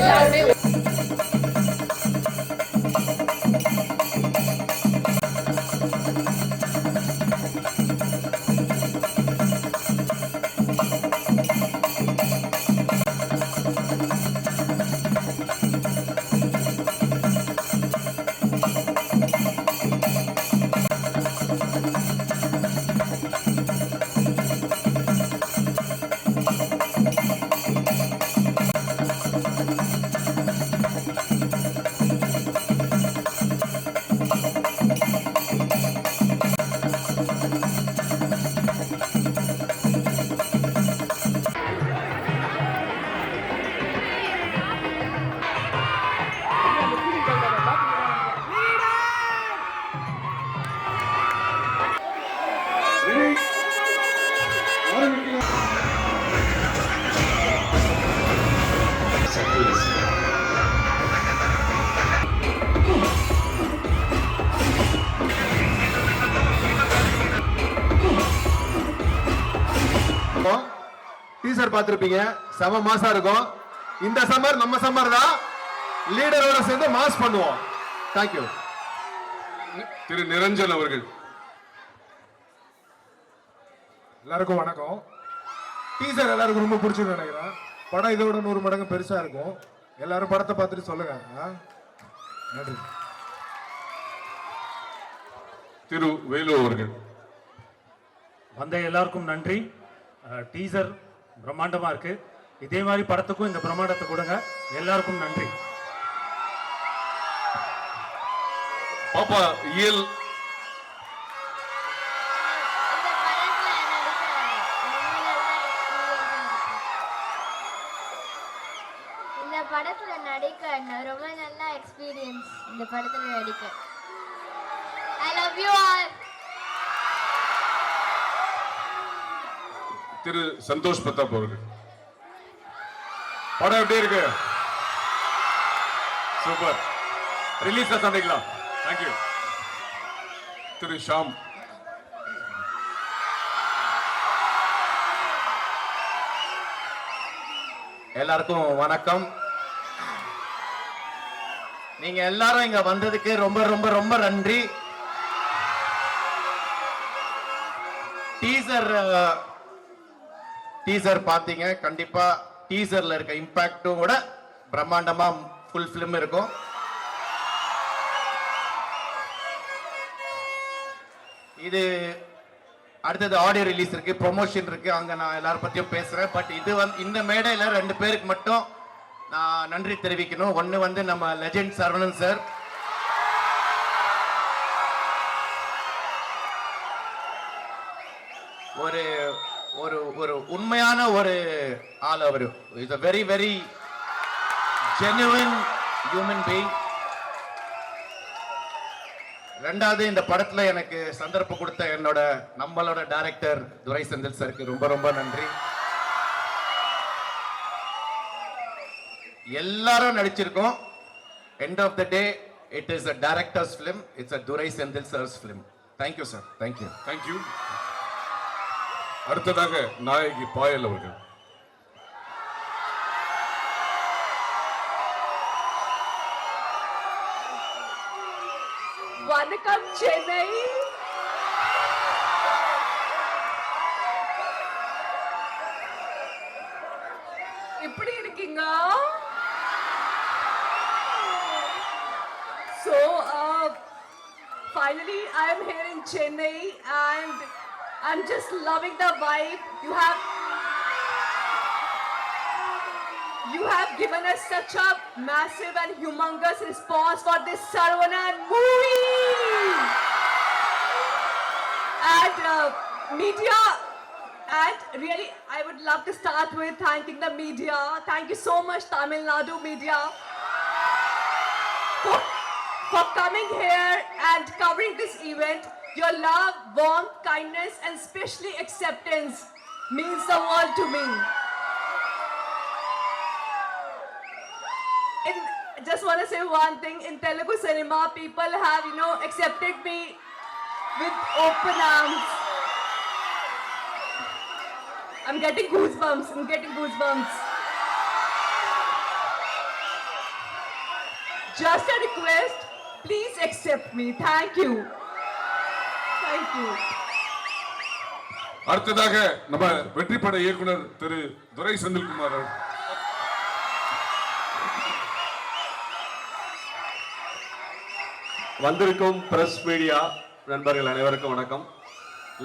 எல்லாருமே டீசர் பார்த்திருப்பீங்க, செம மாசா இருக்கும். இந்த சம்மர் நம்ம சம்மர் தான், லீடரோட சேர்ந்து மாஸ் பண்ணுவோம். தேங்க்யூ. திரு நிரஞ்சன் அவர்கள். எல்லாருக்கும் வணக்கம். டீசர் எல்லாருக்கும் ரொம்ப பிடிச்சிருக்கு நினைக்கிறேன். படம் இதோட 100 மடங்கு பெருசா இருக்கும். எல்லாரும் படத்தை பார்த்துட்டு சொல்லுங்க. நன்றி. திரு வேலு அவர்கள். வந்த எல்லாருக்கும் நன்றி. டீசர் பிரம்மாண்டமா இருக்கு. இதே மாதிரி படத்துக்கும் இந்த பிரம்மாண்டத்தை கொடுங்க. எல்லாருக்கும் நன்றி. பாப்பா இயல் இந்த படத்துல நடிக்க ரொம்ப நல்ல எக்ஸ்பீரியன்ஸ். இந்த படத்துல நடிக்க I love you all. திரு சந்தோஷ் பிரதாப் அவர்கள். படம் எப்படி இருக்கு? சூப்பர். ரிலீஸ் சந்திக்கலாம். தேங்க்யூ. திரு ஷாம். எல்லாருக்கும் வணக்கம். நீங்க எல்லாரும் இங்க வந்ததுக்கு ரொம்ப ரொம்ப ரொம்ப நன்றி. டீசர் பாத்தீங்க. கண்டிப்பா டீசர்ல இருக்க இம்பாக்டும் கூட பிரம்மாண்டமா ஃபுல் ஃபிலிம் இருக்கும். இது அடுத்தது ஆடியோ ரிலீஸ் இருக்கு, ப்ரொமோஷன் இருக்கு. அங்க நான் எல்லாரும் பத்தியும் பேசுறேன். பட் இது இந்த மேடையில 2 பேருக்கு மட்டும் நான் நன்றி தெரிவிக்கணும். ஒன்னு நம்ம லெஜெண்ட் சரவணன் சார். ஒரு ஒரு ஒரு உண்மையான ஒரு ஆள். அவரு is a very very genuine human being. ரெண்டாவது, இந்த படத்துல எனக்கு சந்தர்ப்பம் கொடுத்த நம்மளோட டைரக்டர் துரை செந்தில் சாருக்கு ரொம்ப ரொம்ப நன்றி. எல்லாரும் நடிச்சிருக்கோம். End of the day it is a director's film. It's a Durai Senthil sir's film. Thank you sir. Thank you. Thank you. அடுத்ததாக நாயகி பாயல் அவர்கள். வணக்கம் சென்னை. எப்படி இருக்கீங்க? So finally I am here in Chennai and I'm just loving the vibe. You have given us such a massive and humongous response for this Saravanan movie. And media, and really I would love to start with thanking the media. Thank you so much Tamil Nadu media for coming here and covering this event. Your love, warmth, kindness and especially acceptance means the world to me. I just want to say one thing. In Telugu cinema, people have, accepted me with open arms. I'm getting goosebumps. Just a request, please accept me. Thank you. அடுத்ததாக நம்ம வெற்றி பட இயக்குனர் திரு துரை செந்தில்குமார் அவர்கள். வந்திருக்கும் press media நண்பர்கள் அனைவருக்கும் வணக்கம்.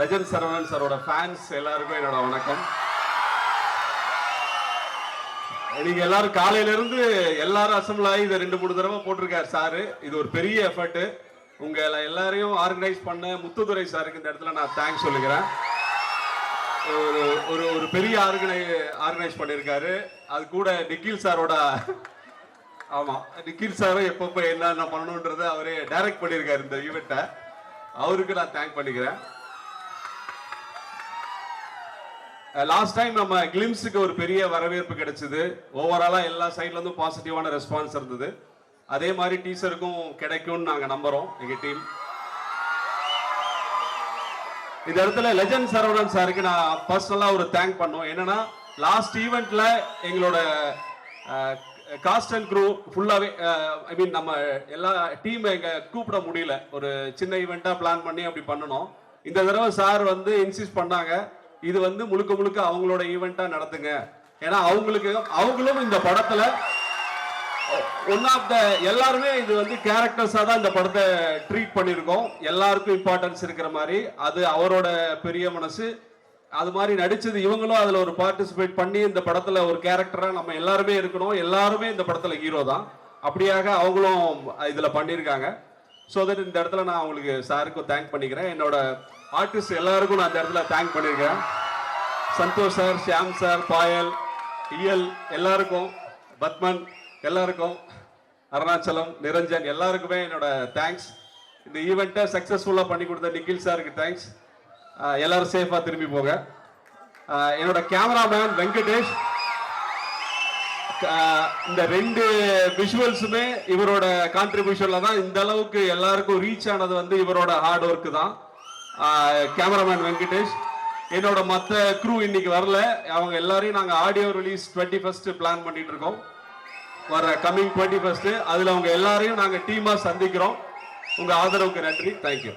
லெஜண்ட் சரவணன் சாரோட ஃபேன்ஸ் எல்லாருக்கும் என்னோட வணக்கம். நீங்க எல்லாரும் காலையில இருந்து எல்லாரும் அசம்பிள் ஆகி இதை 2-3 தடவை போட்டிருக்காரு சாரு. இது ஒரு பெரிய எஃபர்ட். உங்க எல்லாரையும் ஆர்கனைஸ் பண்ண முத்துதுரை சாருக்கு இந்த இடத்துல நான் தேங்க்ஸ் சொல்லுகிறேன். ஒரு பெரிய ஆர்கனைஸ் பண்ணியிருக்காரு. அது கூட நிக்கில் சாரோட, ஆமா நிக்கில் சாரும் எப்பப்ப என்ன பண்ணணும்ன்றத அவரே டைரக்ட் பண்ணியிருக்காரு இந்த ஈவெண்ட்டை. அவருக்கு நான் தேங்க் பண்ணிக்கிறேன். லாஸ்ட் டைம் நம்ம கிளிம்ஸுக்கு ஒரு பெரிய வரவேற்பு கிடைச்சது. ஓவராலா எல்லா சைட்ல இருந்தும் பாசிட்டிவான ரெஸ்பான்ஸ் இருந்தது. அதே மாதிரி டீசருக்கும் கிடைக்கும்னு நாங்க நம்புறோம் எங்க டீம். இந்த இடத்துல லெஜண்ட் சரவணன் சாருக்கு நான் பர்சனலா ஒரு தேங்க் பண்ணோம். என்னன்னா லாஸ்ட் ஈவெண்ட்ல எங்களோட காஸ்ட் அண்ட் க்ரூ ஃபுல்லாவே ஐ மீன் நம்ம எல்லா டீம் எங்க கூப்பிட முடியல. ஒரு சின்ன ஈவெண்ட்டா பிளான் பண்ணி அப்படி பண்ணணும். இந்த தடவை சார் வந்து இன்சிஸ்ட் பண்ணாங்க, இது வந்து முழுக்க அவங்களோட ஈவெண்ட்டா நடத்துங்க. ஏன்னா அவங்களும் இந்த படத்துல ஒன் ஆஃப் த எல்லாருமே இது வந்து கேரக்டர்ஸா தான் இந்த படத்தை ட்ரீட் பண்ணியிருக்கோம். எல்லாருக்கும் இம்பார்ட்டன்ஸ் இருக்கிற மாதிரி அது அவரோட பெரிய மனசு. அது மாதிரி நடிச்சது இவங்களும் அதுல ஒரு பார்ட்டிசிபேட் பண்ணி இந்த படத்துல ஒரு கேரக்டரா நம்ம எல்லாருமே இருக்கணும். எல்லாருமே இந்த படத்துல ஹீரோ தான். அப்படியாக அவங்களும் இதுல பண்ணியிருக்காங்க. ஸோ தட் இந்த இடத்துல நான் அவங்களுக்கு சாருக்கும் தேங்க் பண்ணிக்கிறேன். என்னோட ஆர்டிஸ்ட் எல்லாருக்கும் நான் இந்த இடத்துல தேங்க் பண்ணியிருக்கேன். சந்தோஷ் சார், ஷியாம் சார், பாயல், இயல் எல்லாருக்கும், பத்மன் எல்லாருக்கும், அருணாச்சலம், நிரஞ்சன் எல்லாருக்குமே என்னோட தேங்க்ஸ். இந்த ஈவெண்ட்டை சக்ஸஸ்ஃபுல்லாக பண்ணி கொடுத்த நிக்கில் சாருக்கு தேங்க்ஸ். எல்லாரும் சேஃபாக திரும்பி போங்க. என்னோட கேமராமேன் வெங்கடேஷ், இந்த 2 விஷுவல்ஸுமே இவரோட கான்ட்ரிபியூஷன்ல தான் இந்த அளவுக்கு எல்லாருக்கும் ரீச் ஆனது வந்து இவரோட ஹார்ட் ஒர்க் தான். கேமராமேன் வெங்கடேஷ். என்னோட மற்ற க்ரூ இன்னைக்கு வரல. அவங்க எல்லாரையும் நாங்கள் ஆடியோ ரிலீஸ் 21st பிளான் பண்ணிட்டு இருக்கோம். வர கம்மிங் 21st. அதில் அவங்க எல்லாரையும் நாங்கள் டீமாக சந்திக்கிறோம். உங்கள் ஆதரவுக்கு நன்றி. தேங்க்யூ.